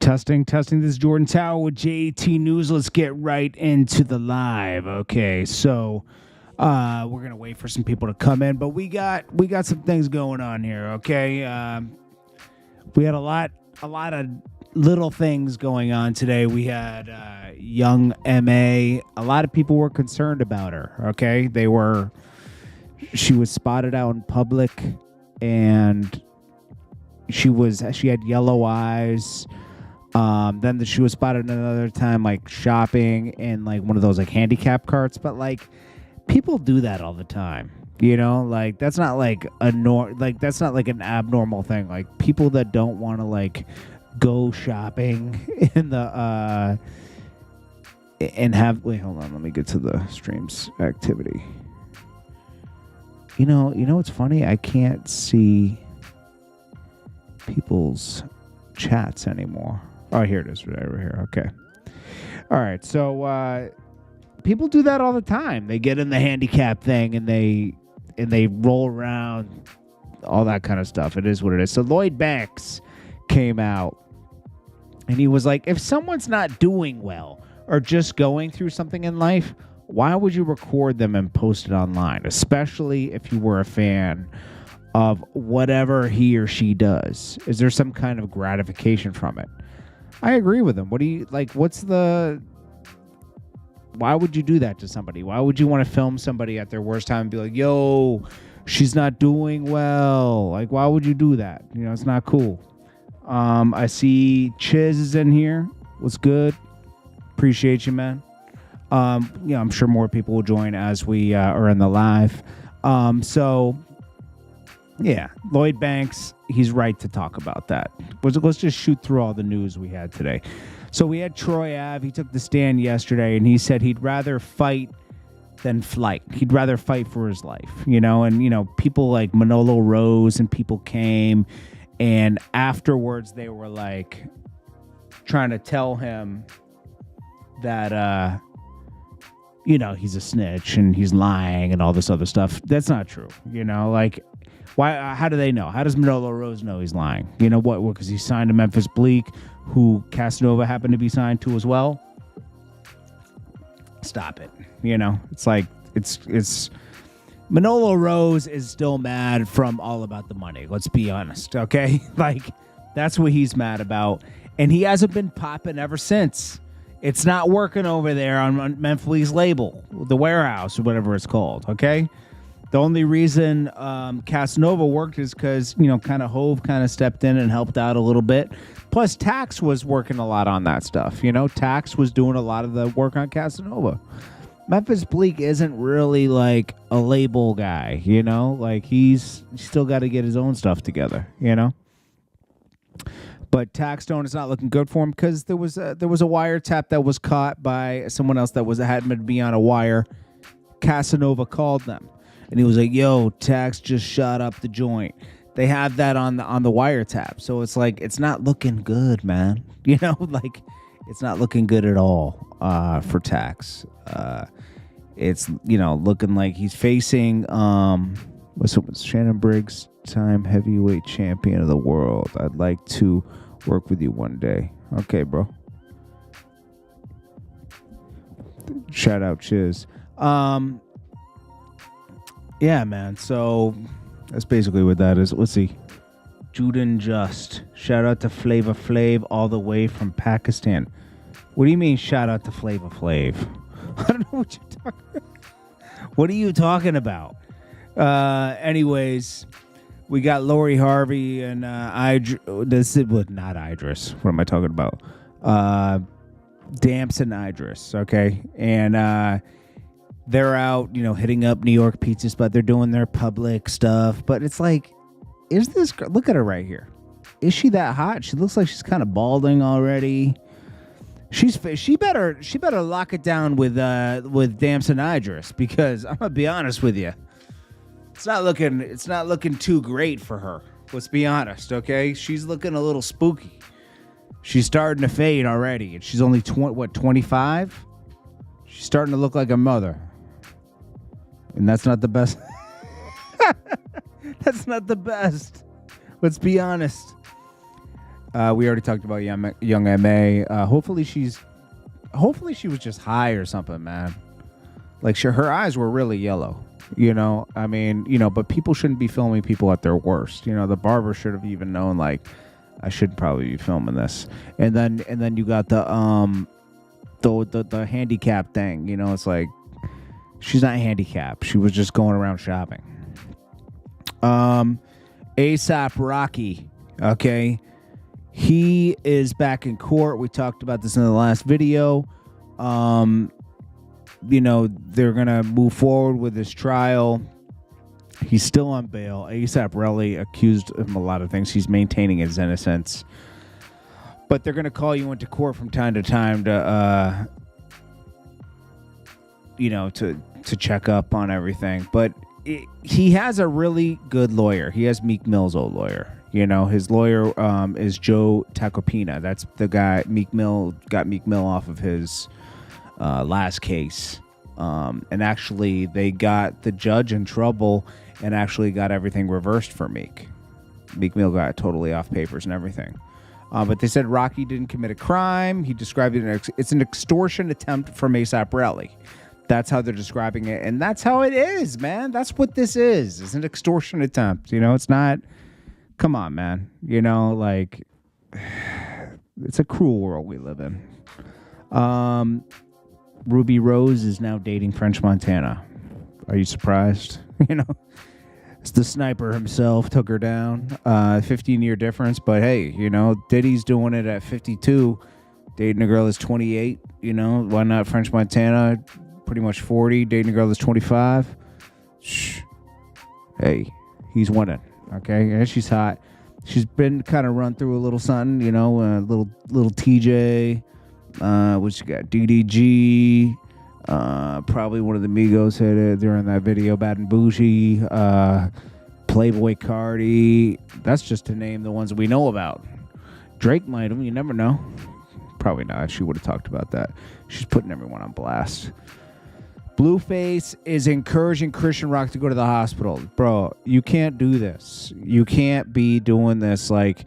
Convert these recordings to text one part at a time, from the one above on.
Testing. This is Jordan Tower with JT News. Let's get right into the live. Okay, so we're gonna wait for some people to come in, but we got some things going on here. Okay, we had a lot of little things going on today. We had young MA. A lot of people were concerned about her. Okay, she was spotted out in public, and she had yellow eyes. Then she was spotted another time, like shopping in like one of those like handicap carts. But like, people do that all the time, you know. Like that's not like that's not like an abnormal thing. Like people that don't want to like go shopping in the and have. Wait, hold on. Let me get to the streams activity. You know what's funny? I can't see people's chats anymore. Oh, here it is, right over here. Okay. All right. So people do that all the time. They get in the handicap thing and they roll around, all that kind of stuff. It is what it is. So Lloyd Banks came out and he was like, if someone's not doing well or just going through something in life, why would you record them and post it online, especially if you were a fan of whatever he or she does? Is there some kind of gratification from it? I agree with him. What do you like? Why would you do that to somebody? Why would you want to film somebody at their worst time and be like, yo, she's not doing well? Like, why would you do that? You know, it's not cool. I see Chiz is in here. What's good? Appreciate you, man. I'm sure more people will join as we are in the live. Yeah, Lloyd Banks, he's right to talk about that. Let's just shoot through all the news we had today. So we had Troy Ave. He took the stand yesterday, and he said he'd rather fight than flight. He'd rather fight for his life, you know? And, you know, people like Manolo Rose and people came, and afterwards they were, like, trying to tell him that, he's a snitch and he's lying and all this other stuff. That's not true, you know? Like, why? How do they know? How does Manolo Rose know he's lying? You know what? Because he signed to Memphis Bleak, who Casanova happened to be signed to as well. Stop it. You know, it's like it's Manolo Rose is still mad from All About the Money. Let's be honest, okay? Like that's what he's mad about, and he hasn't been popping ever since. It's not working over there on Memphis Bleak's label, The Warehouse or whatever it's called. Okay. The only reason Casanova worked is because, kind of Hove kind of stepped in and helped out a little bit. Plus, Tax was working a lot on that stuff. Tax was doing a lot of the work on Casanova. Memphis Bleak isn't really like a label guy, Like he's still got to get his own stuff together, But Taxstone is not looking good for him because there was a wiretap that was caught by someone else that hadn't been to be on a wire. Casanova called them. And he was like, yo, Tax just shot up the joint. They have that on the wiretap. So it's like, it's not looking good, man. Like it's not looking good at all for Tax. It's, looking like he's facing, what's Shannon Briggs, time heavyweight champion of the world. I'd like to work with you one day. Okay, bro. Shout out Chiz. Yeah, man. So that's basically what that is. Let's see. Judan Just. Shout out to Flavor Flav all the way from Pakistan. What do you mean shout out to Flavor Flav? I don't know what you're talking about. What are you talking about? Anyways, we got Lori Harvey and this was not Idris. What am I talking about? Damson Idris, okay? And they're out, hitting up New York pizza spot. They're doing their public stuff. But it's like, is this girl? Look at her right here. Is she that hot? She looks like she's kind of balding already. She better lock it down with Damson Idris, because I'm gonna be honest with you. It's not looking too great for her. Let's be honest, okay? She's looking a little spooky. She's starting to fade already, and she's only 25. She's starting to look like a mother. And that's not the best. That's not the best. Let's be honest. We already talked about young MA. Hopefully she was just high or something, man. Like her eyes were really yellow. I mean, but people shouldn't be filming people at their worst. The barber should have even known, like, I should probably be filming this. And then you got the handicap thing. It's like, she's not handicapped. She was just going around shopping. ASAP Rocky, okay? He is back in court. We talked about this in the last video. They're going to move forward with his trial. He's still on bail. ASAP Rocky accused him of a lot of things. He's maintaining his innocence. But they're going to call you into court from time to time to, to check up on everything. But he has a really good lawyer. He has Meek Mill's old lawyer. His lawyer is Joe Tacopina. That's the guy. Meek Mill got Meek Mill off of his last case. And actually, they got the judge in trouble and actually got everything reversed for Meek. Meek Mill got totally off papers and everything. But they said Rocky didn't commit a crime. He described it it's an extortion attempt from ASAP Rocky. That's how they're describing it. And that's how it is, man. That's what this is. It's an extortion attempt. It's not... Come on, man. Like... It's a cruel world we live in. Ruby Rose is now dating French Montana. Are you surprised? It's the sniper himself took her down. 15-year difference, but hey, Diddy's doing it at 52. Dating a girl that's 28. Why not French Montana? Pretty much 40. Dating a girl that's 25. Shh. Hey, he's winning. Okay, and she's hot. She's been kind of run through a little something. Little TJ. What you got? DDG. Probably one of the Migos hit it during that video. Bad and Bougie. Playboy Cardi. That's just to name the ones we know about. Drake might have. You never know. Probably not. She would have talked about that. She's putting everyone on blast. Blueface is encouraging Christian Rock to go to the hospital. Bro, you can't do this. You can't be doing this. Like,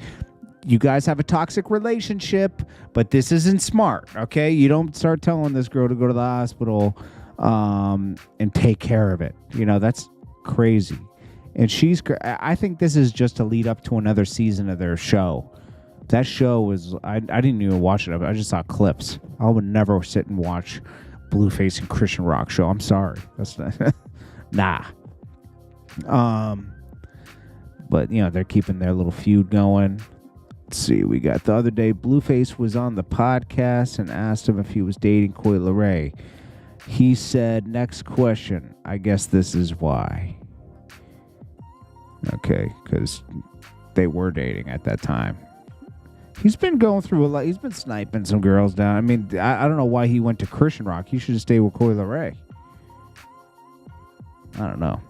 you guys have a toxic relationship, but this isn't smart, okay? You don't start telling this girl to go to the hospital and take care of it. That's crazy. And I think this is just to lead up to another season of their show. That show was... I didn't even watch it. I just saw clips. I would never sit and watch Blueface and Christian Rock show. I'm sorry. That's not... Nah. But, they're keeping their little feud going. Let's see. We got the other day, Blueface was on the podcast and asked him if he was dating Coi Leray. He said, next question. I guess this is why. Okay, because they were dating at that time. He's been going through a lot. He's been sniping some girls down. I mean, I don't know why he went to Christian Rock. He should have stayed with Coi Leray. I don't know.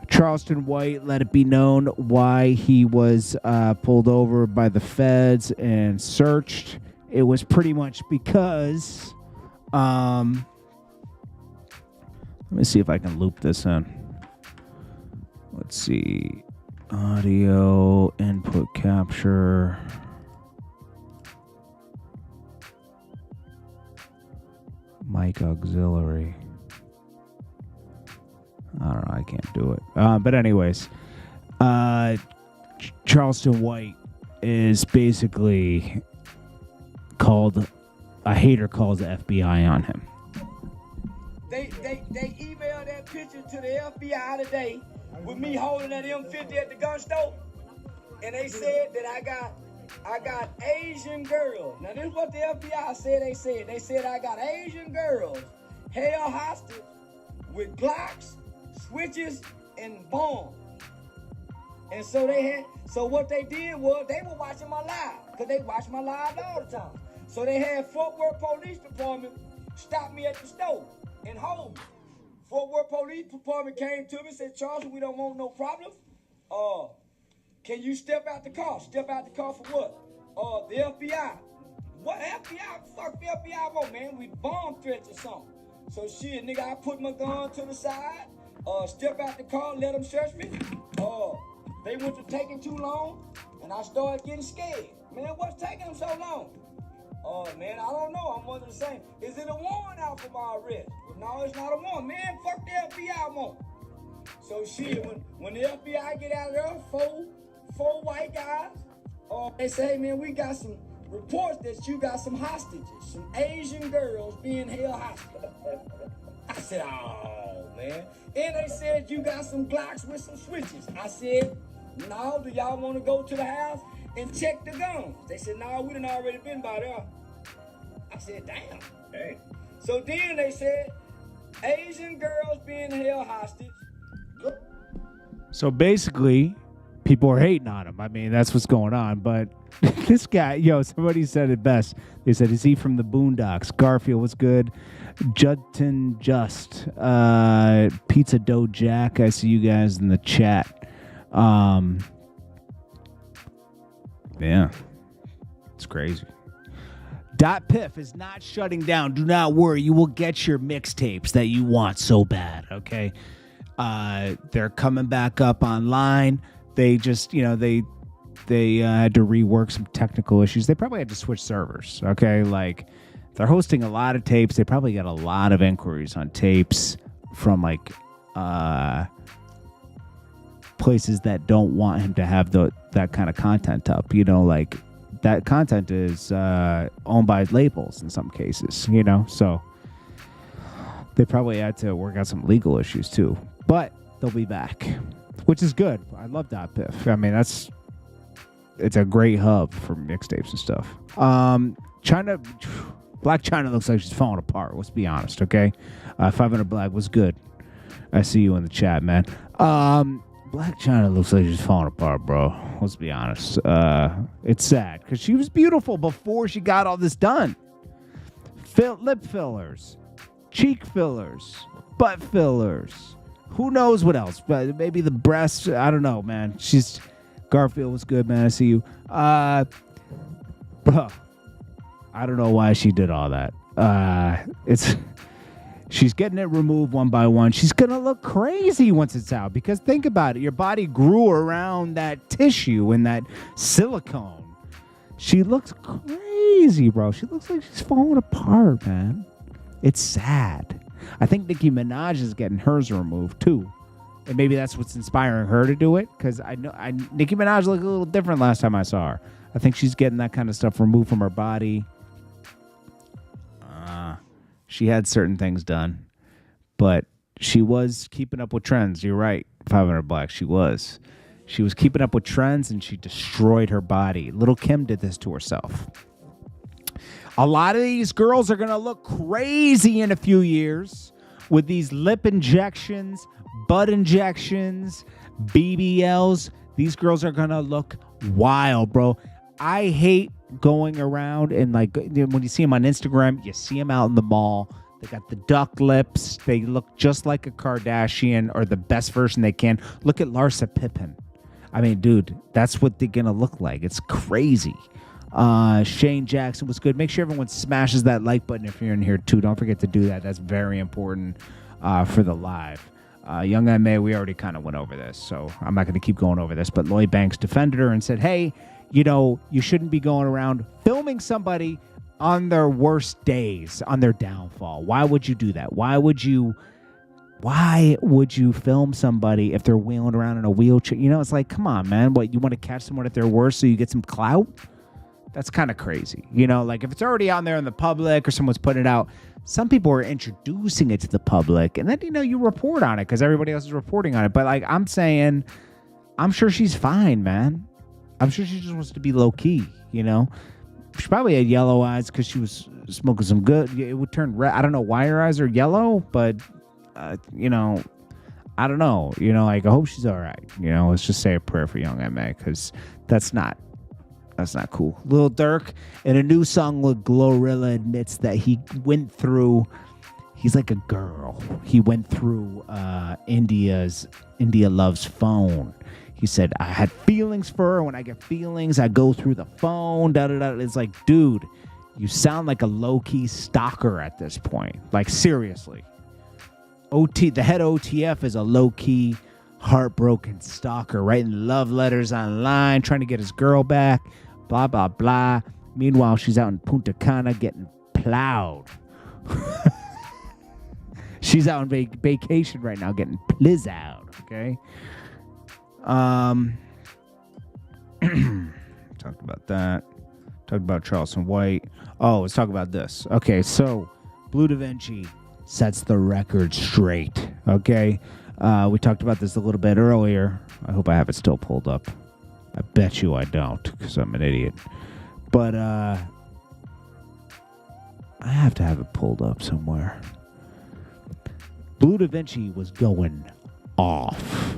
Charleston White let it be known why he was pulled over by the feds and searched. It was pretty much because... let me see if I can loop this in. Let's see. Audio, input capture. Mic auxiliary. I don't know. I can't do it. But anyways, Charleston White is basically called... A hater calls the FBI on him. They emailed that picture to the FBI today with me holding that M50 at the gun store, and they said that I got Asian girls. Now this is what the FBI said. They said I got Asian girls held hostage with Glocks, switches, and bombs. And so what they did was they were watching my live, because they watch my live all the time. So they had Fort Worth Police Department stop me at the store and hold me. Fort Worth Police Department came to me and said, Charles, we don't want no problems. Can you step out the car? Step out the car for what? The FBI. What FBI? Fuck the FBI want, man? We bomb threats or something. So shit, nigga, I put my gun to the side, step out the car, let them search me. They went to taking too long, and I started getting scared. Man, what's taking them so long? Oh, man, I don't know. I'm wondering the same. Is it a warrant out for my arrest? Well, no, it's not a warrant. Man, fuck the FBI warrant. So shit, when the FBI get out of there, four white guys, they say, man, we got some reports that you got some hostages, some Asian girls being held hostage. I said, oh, man. And they said you got some Glocks with some switches. I said, no, do y'all want to go to the house and check the guns? They said, no, we done already been by there. I said, damn. Hey. So then they said, Asian girls being held hostage. So basically, people are hating on him. I mean, that's what's going on. But this guy, somebody said it best. They said, is he from the Boondocks? Garfield, what's good? Judton Just. Pizza Dough Jack. I see you guys in the chat. Yeah. It's crazy. Piff is not shutting down. Do not worry. You will get your mixtapes that you want so bad, okay? They're coming back up online. They just, they had to rework some technical issues. They probably had to switch servers, okay? Like, they're hosting a lot of tapes. They probably got a lot of inquiries on tapes from, like, places that don't want him to have that kind of content up, like, that content is owned by labels in some cases, so they probably had to work out some legal issues too. But they'll be back, which is good. I love Piff. I mean, it's a great hub for mixtapes and stuff. Black China looks like she's falling apart. Let's be honest, okay? 500 Black was good. I see you in the chat, man. Black China looks like she's falling apart, bro. Let's be honest. It's sad because she was beautiful before she got all this done. Lip fillers, cheek fillers, butt fillers. Who knows what else? But maybe the breasts. I don't know, man. Garfield was good, man. I see you. Bro, I don't know why she did all that. She's getting it removed one by one. She's going to look crazy once it's out because think about it. Your body grew around that tissue and that silicone. She looks crazy, bro. She looks like she's falling apart, man. It's sad. I think Nicki Minaj is getting hers removed, too. And maybe that's what's inspiring her to do it because Nicki Minaj looked a little different last time I saw her. I think she's getting that kind of stuff removed from her body. She had certain things done, but she was keeping up with trends. You're right, 500 Black. She was keeping up with trends, and she destroyed her body. Little Kim did this to herself. A lot of these girls are going to look crazy in a few years with these lip injections, butt injections, BBLs. These girls are going to look wild, bro. I hate going around and like when you see them on Instagram, you see them out in the mall. They got the duck lips. They look just like a Kardashian or the best version they can. Look at Larsa Pippen. I mean, dude, that's what they're going to look like. It's crazy. Shane Jackson was good. Make sure everyone smashes that like button if you're in here too. Don't forget to do that. That's very important for the live. Young M.A., we already kind of went over this, so I'm not going to keep going over this. But Lloyd Banks defended her and said, hey, you shouldn't be going around filming somebody on their worst days, on their downfall. Why would you do that? Why would you film somebody if they're wheeling around in a wheelchair? It's like, come on, man. What, you want to catch someone at their worst so you get some clout? That's kind of crazy. Like if it's already out there in the public or someone's putting it out, some people are introducing it to the public and then, you report on it because everybody else is reporting on it. But like I'm saying, I'm sure she's fine, man. I'm sure she just wants to be low key, She probably had yellow eyes because she was smoking some good. It would turn red. I don't know why her eyes are yellow, but, I don't know. Like I hope she's all right. Let's just say a prayer for young M.A. because that's not cool. Lil Durk in a new song with Glorilla admits that he's like a girl. He went through India Love's phone. He said, I had feelings for her. When I get feelings, I go through the phone. It's like, dude, you sound like a low-key stalker at this point. Like, seriously. The head OTF is a low-key heartbroken stalker, writing love letters online, trying to get his girl back, blah, blah, blah. Meanwhile, she's out in Punta Cana getting plowed. She's out on vacation right now getting plizzowed, okay? Talked about that. Talked about Charleston White. Oh, let's talk about this. Okay, so Bleu Davinci sets the record straight, okay? We talked about this a little bit earlier. I hope I have it still pulled up. I bet you I don't, because I'm an idiot. But I have to have it pulled up somewhere. Bleu Davinci was going off.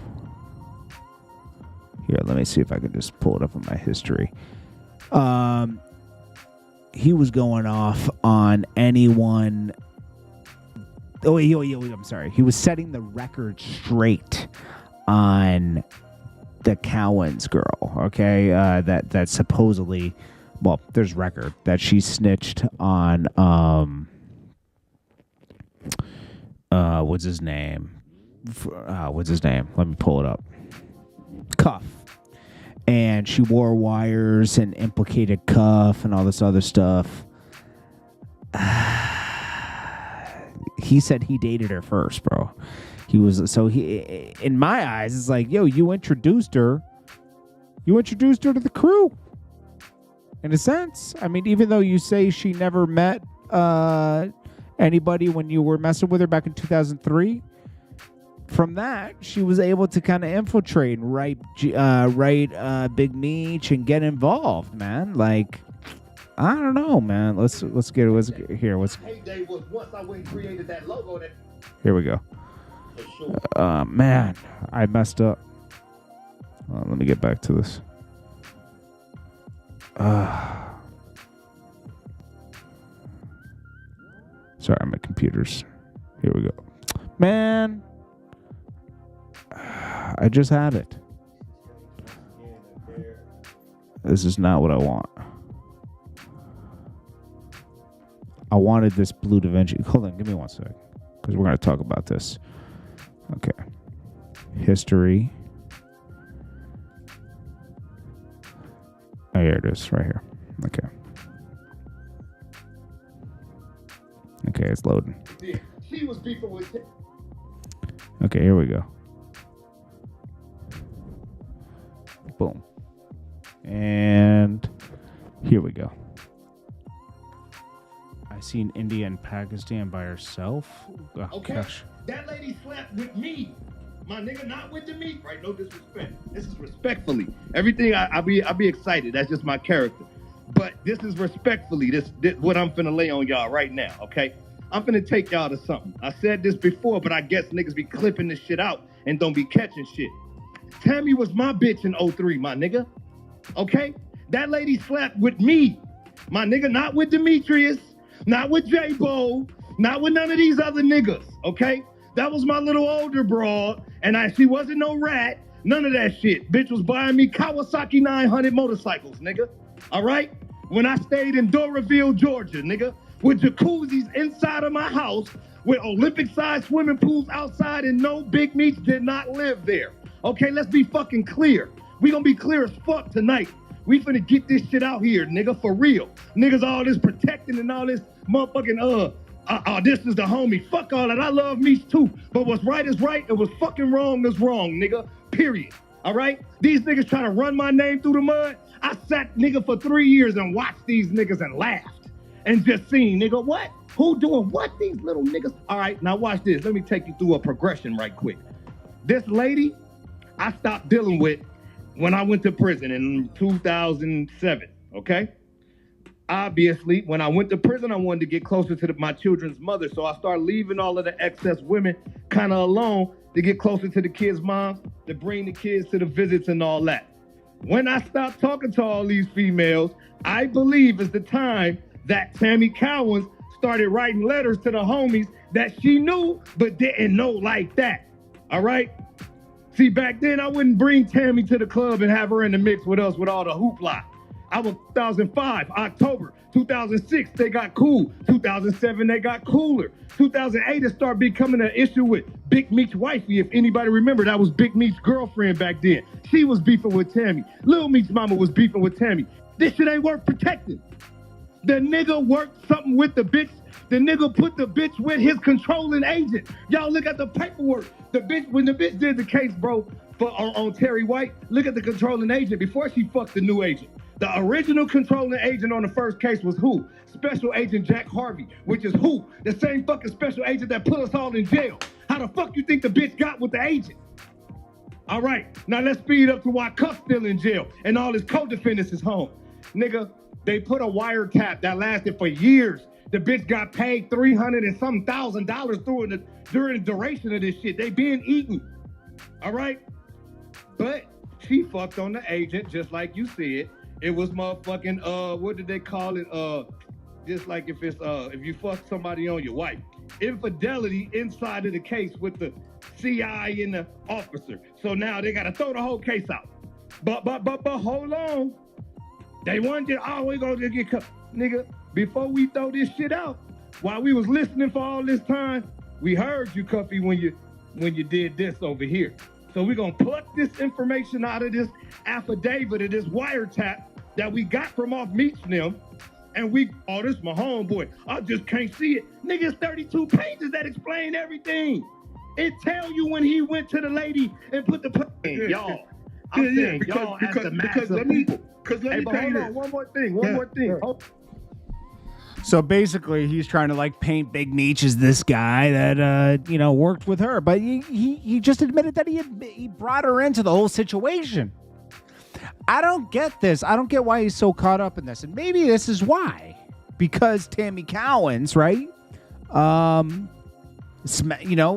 Here, let me see if I can just pull it up in my history. He was going off on anyone. Oh, I'm sorry. He was setting the record straight on the Cowan's girl. Okay, that supposedly, well, there's record that she snitched on. What's his name? Let me pull it up. Cuff. And she wore wires and implicated Cuff and all this other stuff. He said he dated her first, bro. He, in my eyes, it's like, yo, you introduced her to the crew. In a sense. I mean, even though you say she never met anybody when you were messing with her back in 2003, from that, she was able to kind of infiltrate and write Big Meech and get involved, man. Like, I don't know, man. Let's get here. Heyday was once I went and created that logo. Here we go. For sure. Man, I messed up. Let me get back to this. Sorry, my computer's. Here we go. Man, I just had it. This is not what I want. I wanted this Bleu Davinci. Hold on, give me one sec, because we're going to talk about this. Okay. History. Oh, here it is, right here. Okay. Okay, it's loading. She was beefing with him. Okay, here we go. Boom. And here we go. I seen India and Pakistan by herself. Oh, Okay, gosh. that lady slept with me. My nigga, not with the meat, right? No disrespect. This is respectfully. Everything I be excited. That's just my character. But this is respectfully. This what I'm finna lay on y'all right now. Okay, I'm finna take y'all to something. I said this before, but I guess niggas be clipping this shit out and don't be catching shit. Tammy was my bitch in 03, my nigga. Okay, that lady slept with me, my nigga. Not with Demetrius, not with J-Bo, not with none of these other niggas. Okay. That was my little older broad, and she wasn't no rat, none of that shit. Bitch was buying me Kawasaki 900 motorcycles, nigga. All right? When I stayed in Doraville, Georgia, nigga, with jacuzzis inside of my house, with Olympic-sized swimming pools outside, and no Big Meats did not live there. Okay, let's be fucking clear. We gonna be clear as fuck tonight. We finna get this shit out here, nigga, for real. Niggas all this protecting and all this motherfucking, this is the homie. Fuck all that. I love Meech too. But what's right is right, and what's fucking wrong is wrong, nigga. Period. All right? These niggas trying to run my name through the mud. I sat, nigga, for 3 years and watched these niggas and laughed. And just seen, nigga, what? Who doing what? These little niggas. All right, now watch this. Let me take you through a progression right quick. This lady, I stopped dealing with when I went to prison in 2007, okay? Obviously, when I went to prison, I wanted to get closer to my children's mother, so I started leaving all of the excess women kind of alone to get closer to the kids' moms, to bring the kids to the visits and all that. When I stopped talking to all these females, I believe is the time that Tammy Cowens started writing letters to the homies that she knew but didn't know like that, all right? See, back then, I wouldn't bring Tammy to the club and have her in the mix with us with all the hoopla. I was 2005, October. 2006, they got cool. 2007, they got cooler. 2008, it started becoming an issue with Big Meech's wifey. If anybody remember, that was Big Meech's girlfriend back then. She was beefing with Tammy. Lil Meech's mama was beefing with Tammy. This shit ain't worth protecting. The nigga worked something with the bitch. The nigga put the bitch with his controlling agent. Y'all look at the paperwork. The bitch, when the bitch did the case, bro, on Terry White, look at the controlling agent before she fucked the new agent. The original controlling agent on the first case was who? Special Agent Jack Harvey, which is who? The same fucking special agent that put us all in jail. How the fuck you think the bitch got with the agent? All right, now let's speed up to why Cuff's still in jail and all his co-defendants is home. Nigga, they put a wiretap that lasted for years. The bitch got paid $300 and some $1,000 during the duration of this shit. They been eating, all right? But she fucked on the agent, just like you said. It was motherfucking, what did they call it? Just like if you fuck somebody on your wife. Infidelity inside of the case with the CI and the officer. So now they gotta throw the whole case out. But hold on. They wanted, we gonna get cut. Nigga, before we throw this shit out, while we was listening for all this time, we heard you, Cuffy, when you did this over here. So we're gonna pluck this information out of this affidavit of this wiretap that we got from off Meech and them, and this my homeboy. I just can't see it. Nigga, it's 32 pages that explain everything. It tell you when he went to the lady and put the y'all. I'm saying y'all as the mass of people. Because let me tell you this. One more thing. So basically, he's trying to like paint Big Meech as this guy that worked with her, but he just admitted that he brought her into the whole situation. I don't get this. I don't get why he's so caught up in this, and maybe this is why, because Tammy Cowens, right?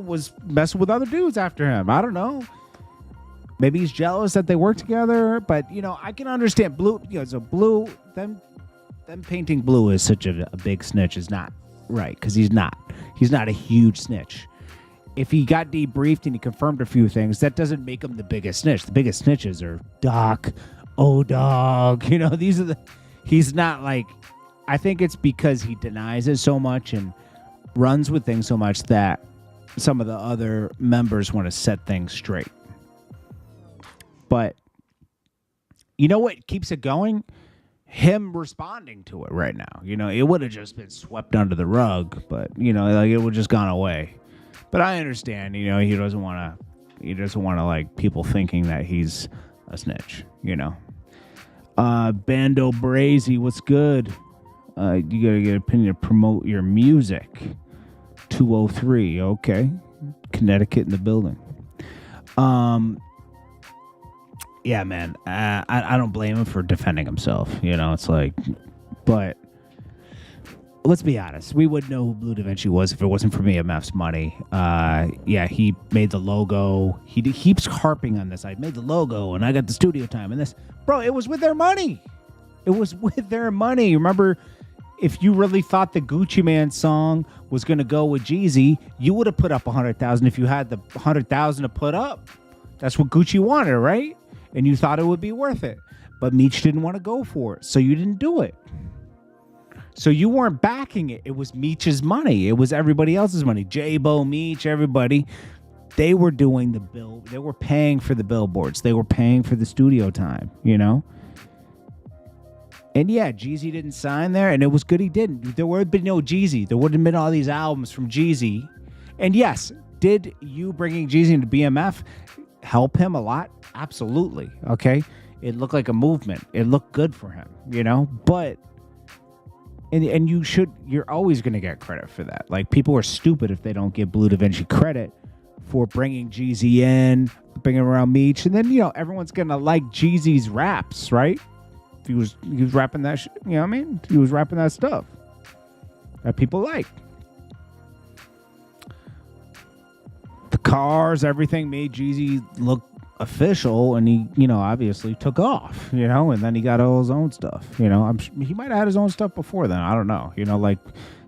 Was messing with other dudes after him. I don't know. Maybe he's jealous that they work together, but I can understand Blue. So Blue, them painting Blue as such a big snitch is not right, because he's not a huge snitch. If he got debriefed and he confirmed a few things, that doesn't make him the biggest snitch. The biggest snitches are Doc, O-Dog. He's not like, I think it's because he denies it so much and runs with things so much that some of the other members want to set things straight. But you know what keeps it going? Him responding to it right now. It would have just been swept under the rug, but it would just gone away. But I understand, he doesn't want to like people thinking that he's a snitch, Bando Brazy, what's good? You gotta get an opinion to promote your music. 203, okay. Connecticut in the building. Yeah, man, I don't blame him for defending himself. It's like, but let's be honest. We wouldn't know who Bleu Davinci was if it wasn't for BMF's money. He made the logo. He keeps harping on this. I made the logo and I got the studio time and this. Bro, it was with their money. It was with their money. Remember, if you really thought the Gucci Man song was going to go with Jeezy, you would have put up $100,000 if you had the $100,000 to put up. That's what Gucci wanted, right? And you thought it would be worth it. But Meech didn't want to go for it, so you didn't do it. So you weren't backing it. It was Meech's money. It was everybody else's money. J-Bo, Meech, everybody. They were doing the bill. They were paying for the billboards. They were paying for the studio time, And yeah, Jeezy didn't sign there, and it was good he didn't. There would have been no Jeezy. There wouldn't have been all these albums from Jeezy. And yes, did you bringing Jeezy into BMF help him a lot? Absolutely. Okay. It looked like a movement. It looked good for him, but and you're always going to get credit for that. Like, people are stupid if they don't give Bleu Davinci credit for bringing Jeezy in, bringing around Meech, and then everyone's going to like Jeezy's raps, right? He was rapping that shit, He was rapping that stuff that people like. The cars, everything made Jeezy look official, and he, obviously took off, and then he got all his own stuff, he might have had his own stuff before then. I don't know, like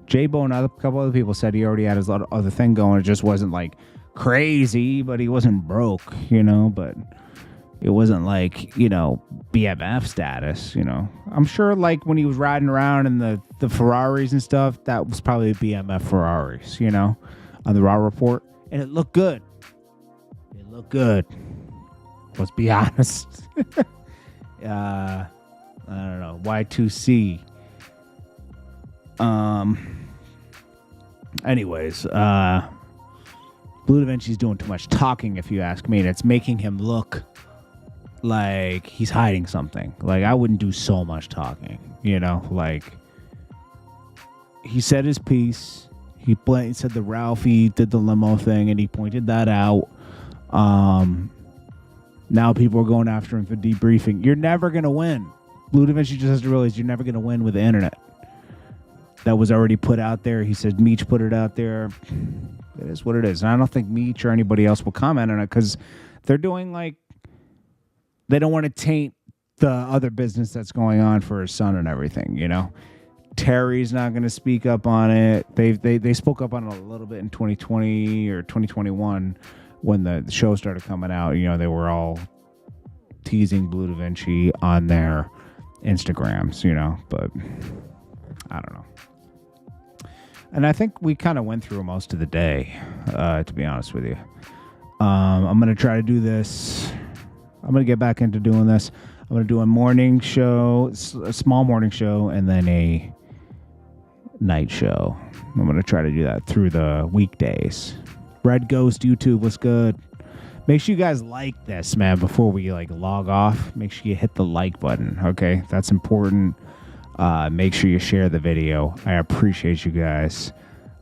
J-Bo and a couple other people said he already had his other thing going. It just wasn't like crazy, but he wasn't broke, but It wasn't like, you know, BMF status, you know. I'm sure like when he was riding around in the Ferraris and stuff, that was probably BMF Ferraris, you know, on the Raw Report. And it looked good. It looked good. Let's be honest. I don't know. Y2C. Anyways, Bleu Davinci's doing too much talking, if you ask me, and it's making him look like he's hiding something. Like, I wouldn't do so much talking, you know? Like, he said his piece. He said the Ralphie did the limo thing, and he pointed that out. Now people are going after him for debriefing. You're never going to win. Bleu Davinci just has to realize you're never going to win with the internet. That was already put out there. He said Meech put it out there. It is what it is. And I don't think Meech or anybody else will comment on it because they're doing like, they don't want to taint the other business that's going on for his son and everything, you know? Terry's not going to speak up on it. They spoke up on it a little bit in 2020 or 2021 when the show started coming out. You know, they were all teasing Bleu Davinci on their Instagrams, you know, but I don't know. And I think we kind of went through most of the day, to be honest with you. I'm going to try to do this. I'm going to get back into doing this. I'm going to do a morning show, a small morning show, and then a night show. I'm going to try to do that through the weekdays. Red Ghost YouTube, what's good? Make sure you guys like this, man, before we like log off. Make sure you hit the like button, okay? That's important. Make sure you share the video. I appreciate you guys.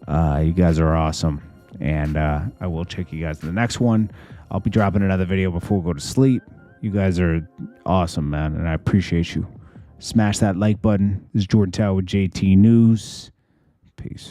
You guys are awesome. And I will check you guys in the next one. I'll be dropping another video before we go to sleep. You guys are awesome, man, and I appreciate you. Smash that like button. This is Jordan Tower with JT News. Peace.